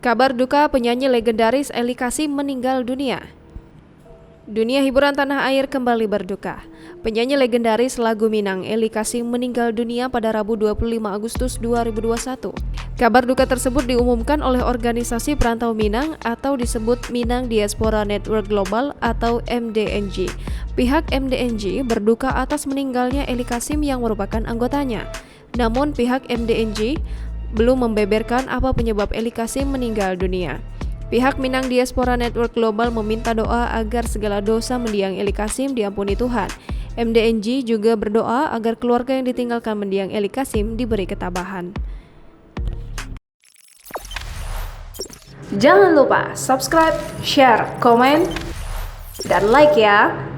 Kabar duka penyanyi legendaris Eli Kasim meninggal dunia. Dunia hiburan tanah air kembali berduka. Penyanyi legendaris lagu Minang Eli Kasim meninggal dunia pada Rabu 25 Agustus 2021. Kabar duka tersebut diumumkan oleh organisasi perantau Minang atau disebut Minang Diaspora Network Global atau MDNG. Pihak MDNG berduka atas meninggalnya Eli Kasim yang merupakan anggotanya. Namun pihak MDNG belum membeberkan apa penyebab Eli Kasim meninggal dunia. Pihak Minang Diaspora Network Global meminta doa agar segala dosa mendiang Eli Kasim diampuni Tuhan. MDNG juga berdoa agar keluarga yang ditinggalkan mendiang Eli Kasim diberi ketabahan. Jangan lupa subscribe, share, komen, dan like ya!